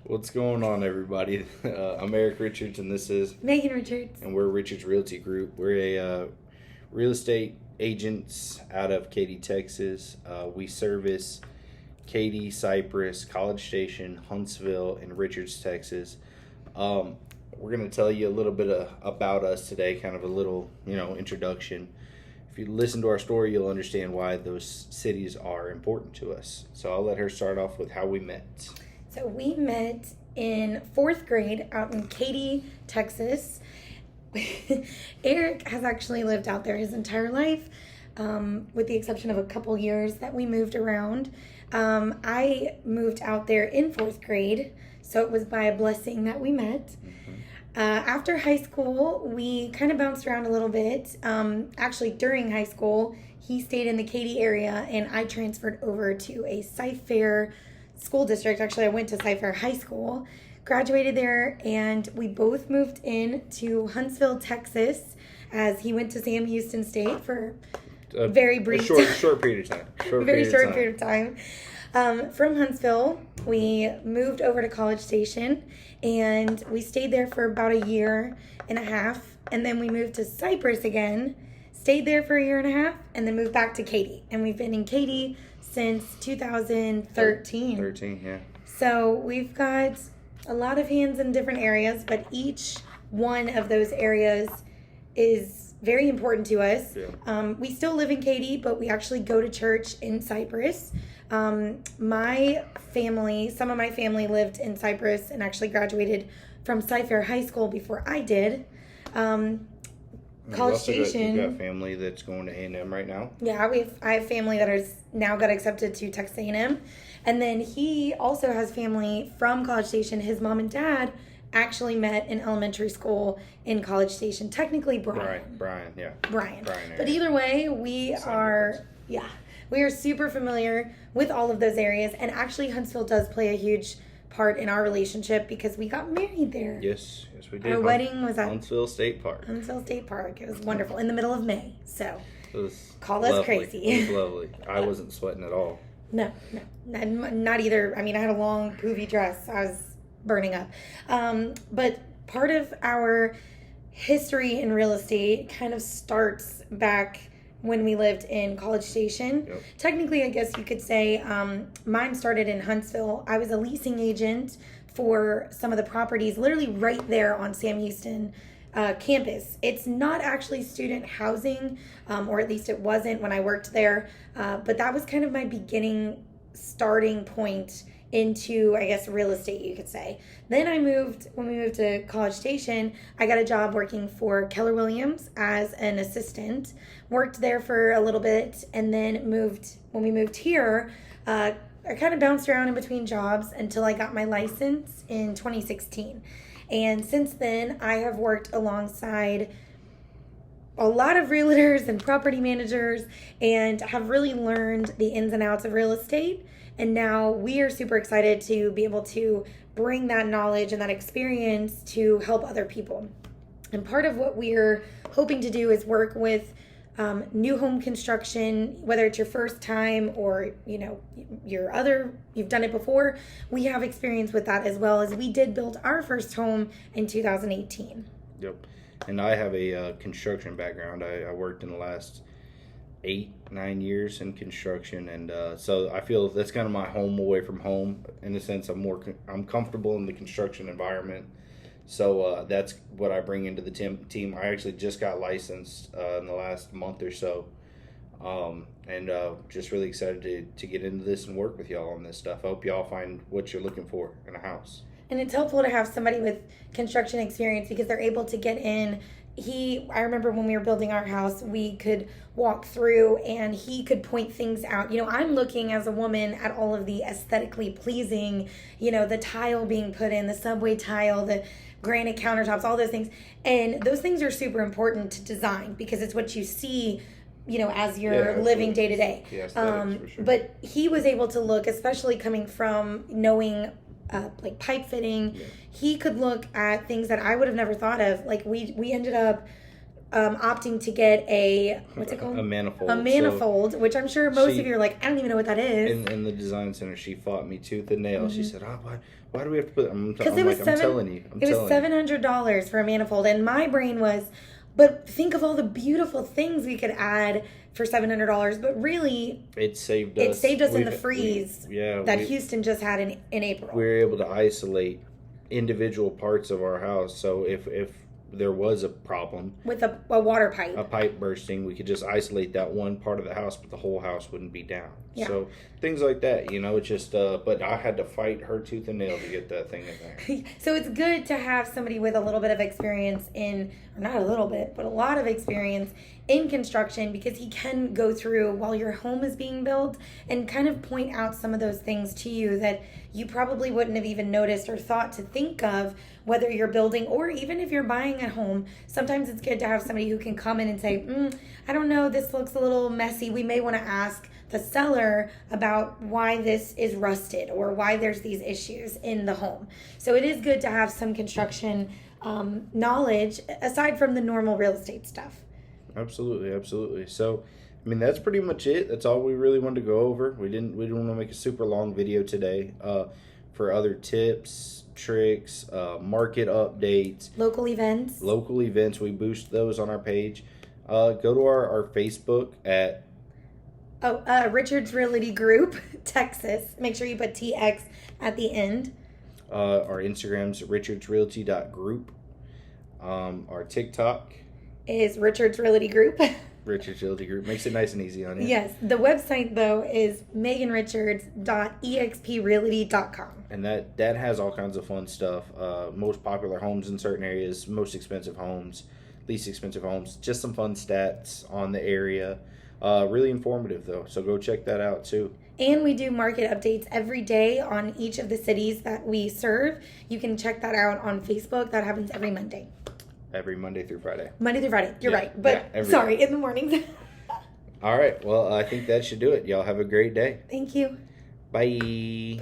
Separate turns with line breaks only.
What's going on, everybody? I'm Eric Richards, and this is
Megan Richards.
and we're Richards Realty Group. We're a real estate agents out of Katy, Texas. We service Katy, Cypress, College Station, Huntsville, and Richards, Texas. We're going to tell you a little bit about us today, kind of a little, introduction. If you listen to our story, you'll understand why those cities are important to us. So I'll let her start off with how we met.
So we met in fourth grade out in Katy, Texas. Eric has actually lived out there his entire life, with the exception of a couple years that we moved around. I moved out there in fourth grade, so it was by a blessing that we met. After high school, we kind of bounced around a little bit. Actually, during high school, he stayed in the Katy area, and I transferred over to a Cy-Fair school district. Actually, I went to Cy-Fair High School, graduated there, and we both moved in to Huntsville, Texas, as he went to Sam Houston State for a very brief
short period of time.
Short period of time. From Huntsville, we moved over to College Station, and we stayed there for about a year and a half, and then we moved to Cypress again, stayed there for a year and a half, and then moved back to Katy. And we've been in Katy since 2013.
13, yeah.
So we've got a lot of hands in different areas, but each one of those areas is very important to us.
Yeah.
We still live in Katy, but we actually go to church in Cypress. My family, some of my family lived in Cypress and actually graduated from Cy-Fair High School before I did. College Station.
You've got family that's going to A&M right now?
Yeah, I have family that has now got accepted to Texas A&M. And then he also has family from College Station. His mom and dad actually met in elementary school in College Station. Technically, Brian.
Brian.
But either way, we are super familiar with all of those areas. And actually, Huntsville does play a huge part in our relationship because we got married there.
Yes, we did.
Our wedding was at
Huntsville State Park.
It was wonderful in the middle of May. So
it was
call
lovely.
us crazy.
It was lovely. I wasn't sweating at all.
No, not either. I mean, I had a long poofy dress. I was burning up. But part of our history in real estate kind of starts back when we lived in College Station.
Yep.
Technically, I guess you could say mine started in Huntsville. I was a leasing agent for some of the properties literally right there on Sam Houston campus. It's not actually student housing, or at least it wasn't when I worked there, but that was kind of my starting point into, I guess, real estate, you could say. Then when we moved to College Station, I got a job working for Keller Williams as an assistant, worked there for a little bit, and then when we moved here, I kind of bounced around in between jobs until I got my license in 2016. And since then, I have worked alongside a lot of realtors and property managers and have really learned the ins and outs of real estate. And now we are super excited to be able to bring that knowledge and that experience to help other people. And part of what we're hoping to do is work with new home construction, whether it's your first time or, you've done it before. We have experience with that as well, as we did build our first home in 2018.
Yep. And I have a construction background. I worked in the last 8-9 years in construction, and so I feel that's kind of my home away from home. In a sense, I'm comfortable in the construction environment, so that's what I bring into the team. I actually just got licensed in the last month or so, and just really excited to get into this and work with y'all on this stuff. I hope y'all find what you're looking for in a house.
And it's helpful to have somebody with construction experience because they're able to get in. I remember when we were building our house, we could walk through and he could point things out. I'm looking as a woman at all of the aesthetically pleasing, the tile being put in, the subway tile, the granite countertops, all those things. And those things are super important to design because it's what you see, as you're living day to day.
Yes, for sure.
But he was able to look, especially coming from knowing like pipe fitting. Yeah. He could look at things that I would have never thought of. Like we ended up opting to get a, what's it called?
A manifold.
A manifold, which I'm sure most of you are like, I don't even know what that is.
In the design center, she fought me tooth and nail. She said, why do we have to put... I'm
Because it was $700 for a manifold. And my brain was, but think of all the beautiful things we could add for $700. But really,
it saved us
in the freeze that Houston just had in April.
We were able to isolate individual parts of our house. So if there was a problem
with a water pipe,
a pipe bursting, we could just isolate that one part of the house, but the whole house wouldn't be down. Yeah. So things like that, it's just but I had to fight her tooth and nail to get that thing in there.
So it's good to have somebody with a little bit of experience or not a little bit, but a lot of experience in construction, because he can go through while your home is being built and kind of point out some of those things to you that you probably wouldn't have even noticed or thought to think of, whether you're building or even if you're buying a home. Sometimes it's good to have somebody who can come in and say, I don't know, this looks a little messy. We may want to ask the seller about why this is rusted or why there's these issues in the home. So it is good to have some construction knowledge aside from the normal real estate stuff.
Absolutely. So, that's pretty much it. That's all we really wanted to go over. We didn't want to make a super long video today. For other tips, tricks, market updates,
local events,
we boost those on our page. Go to our Facebook at
Richard's Realty Group, Texas. Make sure you put TX at the end.
Our Instagram's richardsrealty.group. Our TikTok
is Richard's Realty Group.
Richard's Realty Group. Makes it nice and easy on you.
Yes. The website, though, is meganrichards.exprealty.com.
And that has all kinds of fun stuff. Most popular homes in certain areas, most expensive homes, least expensive homes. Just some fun stats on the area. Really informative, though. So go check that out, too.
And we do market updates every day on each of the cities that we serve. You can check that out on Facebook. That happens every Monday.
Every Monday through Friday.
You're right. But sorry, in the mornings.
All right. Well, I think that should do it. Y'all have a great day.
Thank you.
Bye.